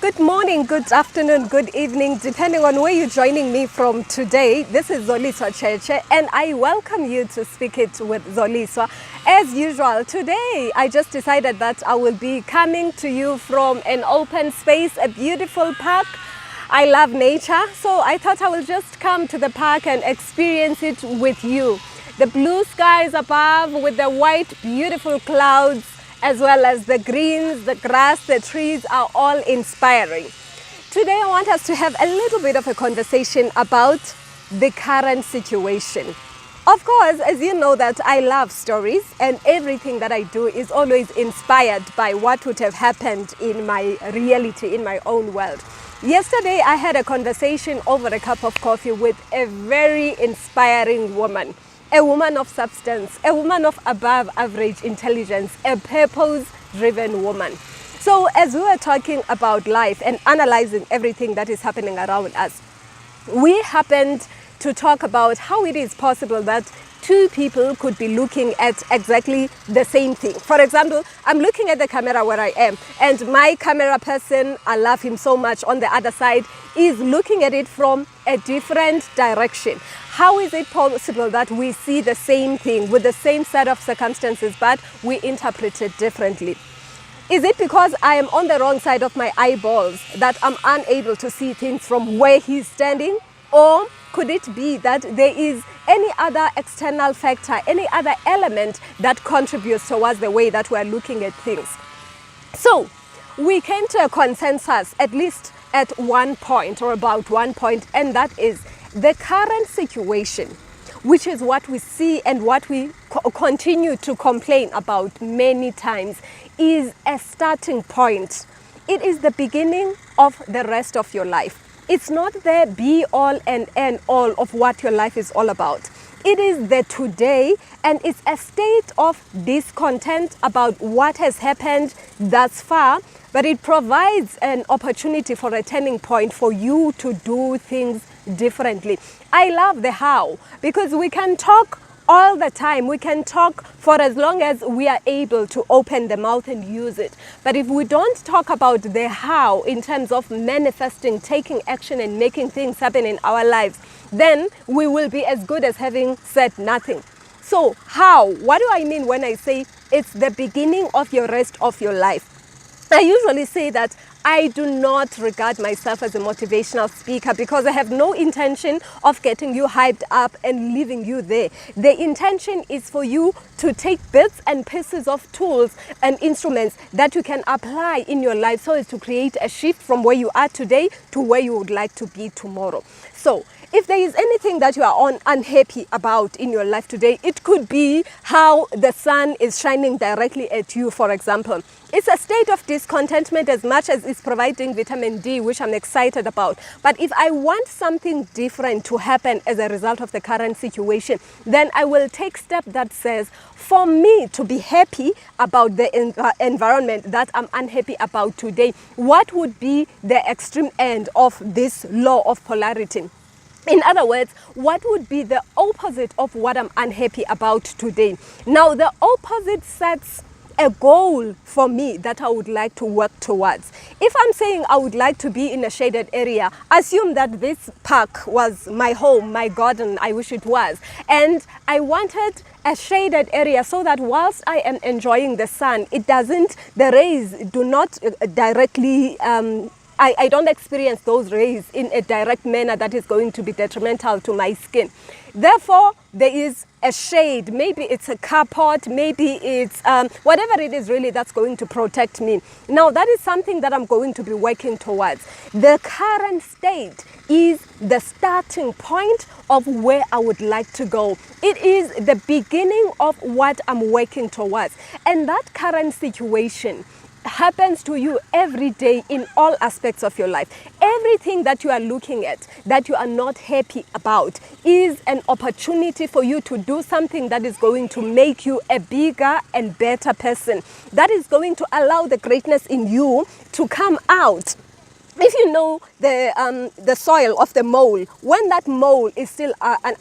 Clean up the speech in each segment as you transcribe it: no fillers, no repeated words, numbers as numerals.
Good morning, good afternoon, good evening, depending on where you're joining me from today. This is Zoliswa, and I welcome you to Speak It with Zoliswa. As usual, today I just decided that I will be coming to you from an open space, a beautiful park. I love nature, so I thought I will just come to the park and experience it with you. The blue skies above with the white, beautiful clouds, as well as the greens, the grass, the trees are all inspiring. Today I want us to have a little bit of a conversation about the current situation. Of course, as you know that I love stories, and everything that I do is always inspired by what would have happened in my reality, in my own world. Yesterday I had a conversation over a cup of coffee with a very inspiring woman. A woman of substance, a woman of above average intelligence, a purpose-driven woman. So as we were talking about life and analyzing everything that is happening around us, we happened to talk about how it is possible that two people could be looking at exactly the same thing. For example, I'm looking at the camera where I am, and my camera person, I love him so much, on the other side is looking at it from a different direction. How is it possible that we see the same thing with the same set of circumstances, but we interpret it differently? Is it because I am on the wrong side of my eyeballs that I'm unable to see things from where he's standing? Or could it be that there is any other external factor, any other element that contributes towards the way that we're looking at things? So we came to a consensus, at least at one point or about one point, and that is the current situation, which is what we see and what we continue to complain about many times, is a starting point. It is the beginning of the rest of your life. It's not the be all and end all of what your life is all about. It is the today, and it's a state of discontent about what has happened thus far, but it provides an opportunity for a turning point for you to do things differently. I love the how, because we can talk all the time. We can talk for as long as we are able to open the mouth and use it. But if we don't talk about the how in terms of manifesting, taking action and making things happen in our lives, then we will be as good as having said nothing. So how? What do I mean when I say it's the beginning of your rest of your life? I usually say that I do not regard myself as a motivational speaker because I have no intention of getting you hyped up and leaving you there. The intention is for you to take bits and pieces of tools and instruments that you can apply in your life so as to create a shift from where you are today to where you would like to be tomorrow. So if there is anything that you are unhappy about in your life today, it could be how the sun is shining directly at you, for example. It's a state of discontentment as much as it's providing vitamin D, which I'm excited about. But if I want something different to happen as a result of the current situation, then I will take step that says, for me to be happy about the environment that I'm unhappy about today, what would be the extreme end of this law of polarity? In other words, what would be the opposite of what I'm unhappy about today? Now, the opposite sets a goal for me that I would like to work towards. If I'm saying I would like to be in a shaded area, assume that this park was my home, my garden, I wish it was. And I wanted a shaded area so that whilst I am enjoying the sun, the rays do not directly I don't experience those rays in a direct manner that is going to be detrimental to my skin. Therefore, there is a shade. Maybe it's a carport, maybe it's whatever it is really that's going to protect me. Now, that is something that I'm going to be working towards. The current state is the starting point of where I would like to go. It is the beginning of what I'm working towards. And that current situation happens to you every day in all aspects of your life. Everything that you are looking at that you are not happy about is an opportunity for you to do something that is going to make you a bigger and better person, that is going to allow the greatness in you to come out. If you know the soil of the mole, when that mole is still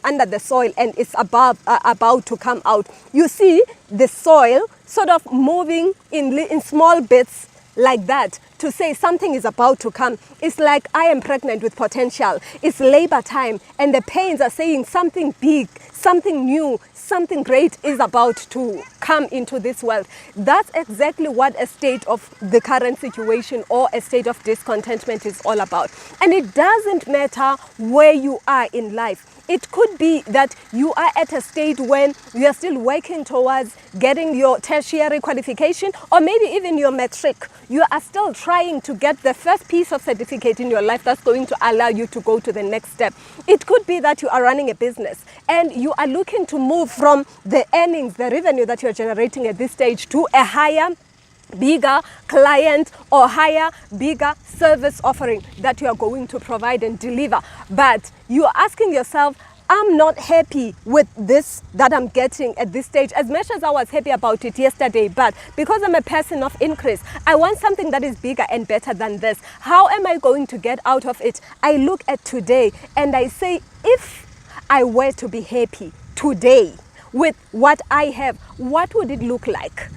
under the soil and is about to come out, you see the soil sort of moving in small bits like that to say something is about to come. It's like I am pregnant with potential. It's labor time and the pains are saying something big, something new, something great is about to come into this world. That's exactly what a state of the current situation or a state of discontentment is all about. And it doesn't matter where you are in life. It could be that you are at a state when you are still working towards getting your tertiary qualification, or maybe even your matric. You are still trying to get the first piece of certificate in your life that's going to allow you to go to the next step. It could be that you are running a business and you are looking to move from the earnings, the revenue that you're generating at this stage, to a higher, bigger client or higher, bigger service offering that you are going to provide and deliver. But you are asking yourself, I'm not happy with this that I'm getting at this stage as much as I was happy about it yesterday, but because I'm a person of increase, I want something that is bigger and better than this. How am I going to get out of it? I look at today and I say, if I were to be happy today with what I have, what would it look like?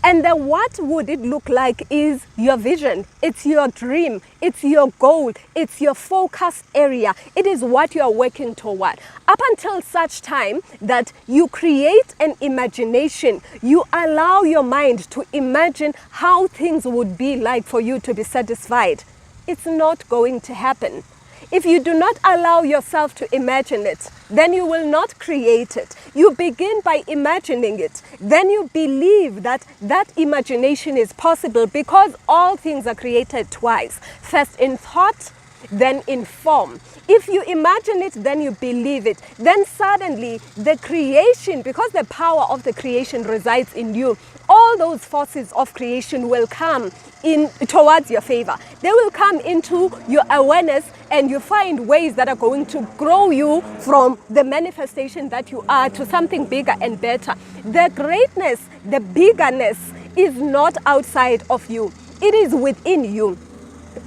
And then what would it look like is your vision. It's your dream. It's your goal. It's your focus area. It is what you are working toward. Up until such time that you create an imagination, you allow your mind to imagine how things would be like for you to be satisfied. It's not going to happen. If you do not allow yourself to imagine it, then you will not create it. You begin by imagining it. Then you believe that that imagination is possible because all things are created twice. First in thought, then in form. If you imagine it, then you believe it. Then suddenly the creation, because the power of the creation resides in you, all those forces of creation will come in towards your favor. They will come into your awareness and you find ways that are going to grow you from the manifestation that you are to something bigger and better. The greatness, the biggerness is not outside of you. It is within you.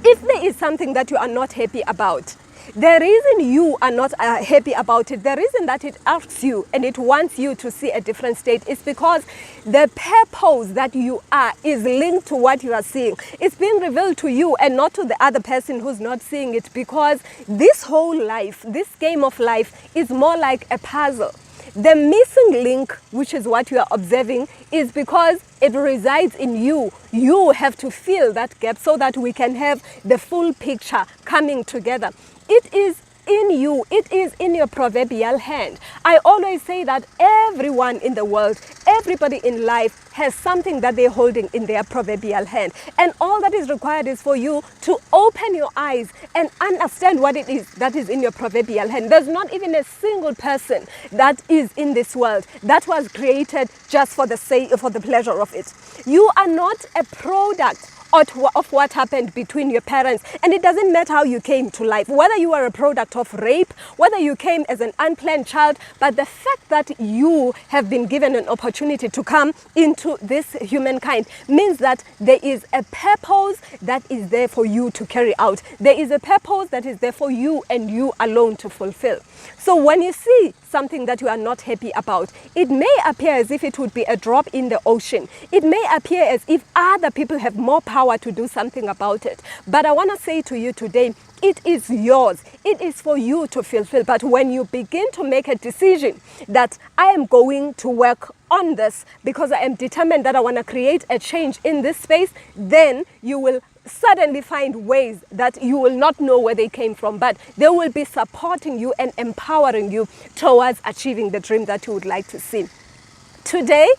If there is something that you are not happy about, the reason you are not happy about it, the reason that it asks you and it wants you to see a different state is because the purpose that you are is linked to what you are seeing. It's being revealed to you and not to the other person who's not seeing it, because this whole life, this game of life is more like a puzzle. The missing link, which is what you are observing, is because it resides in you. You have to fill that gap so that we can have the full picture coming together. It is in you. It is in your proverbial hand. I always say that everyone in the world, everybody in life has something that they're holding in their proverbial hand. And all that is required is for you to open your eyes and understand what it is that is in your proverbial hand. There's not even a single person that is in this world that was created just for the sake, for the pleasure of it. You are not a product of what happened between your parents, and it doesn't matter how you came to life, whether you are a product of rape, whether you came as an unplanned child, but the fact that you have been given an opportunity to come into this humankind means that there is a purpose that is there for you to carry out. There is a purpose that is there for you and you alone to fulfill. So when you see something that you are not happy about, it may appear as if it would be a drop in the ocean. It may appear as if other people have more power to do something about it. But I want to say to you today, it is yours. It is for you to fulfill. But when you begin to make a decision that I am going to work on this because I am determined that I want to create a change in this space, then you will suddenly find ways that you will not know where they came from, but they will be supporting you and empowering you towards achieving the dream that you would like to see. Today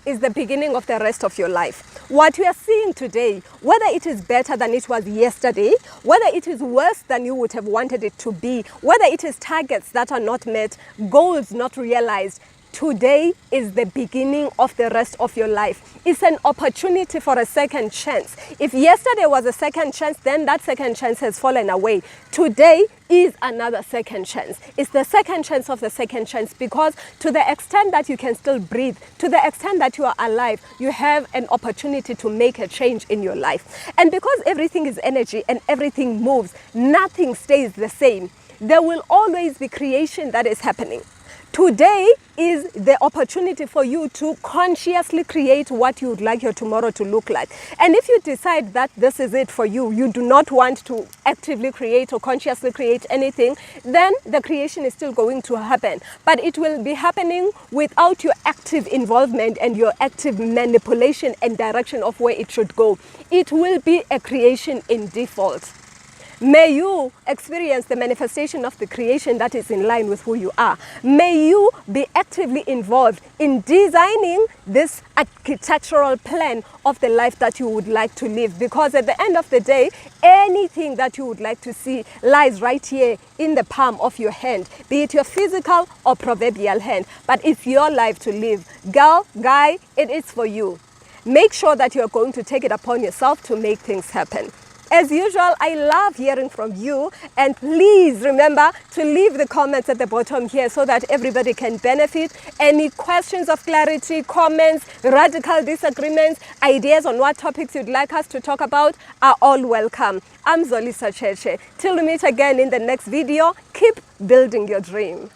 is the beginning of the rest of your life. What you are seeing today, whether it is better than it was yesterday, whether it is worse than you would have wanted it to be, whether it is targets that are not met, goals not realized, today is the beginning of the rest of your life. It's an opportunity for a second chance. If yesterday was a second chance, then that second chance has fallen away. Today is another second chance. It's the second chance of the second chance, because to the extent that you can still breathe, to the extent that you are alive, you have an opportunity to make a change in your life. And because everything is energy and everything moves, nothing stays the same. There will always be creation that is happening. Today is the opportunity for you to consciously create what you would like your tomorrow to look like. And if you decide that this is it for you, you do not want to actively create or consciously create anything, then the creation is still going to happen. But it will be happening without your active involvement and your active manipulation and direction of where it should go. It will be a creation in default. May you experience the manifestation of the creation that is in line with who you are. May you be actively involved in designing this architectural plan of the life that you would like to live. Because at the end of the day, anything that you would like to see lies right here in the palm of your hand, be it your physical or proverbial hand. But it's your life to live. Girl, guy, it is for you. Make sure that you are going to take it upon yourself to make things happen. As usual, I love hearing from you, and please remember to leave the comments at the bottom here so that everybody can benefit. Any questions of clarity, comments, radical disagreements, ideas on what topics you'd like us to talk about are all welcome. I'm Zoliswa. Till we meet again in the next video, keep building your dream.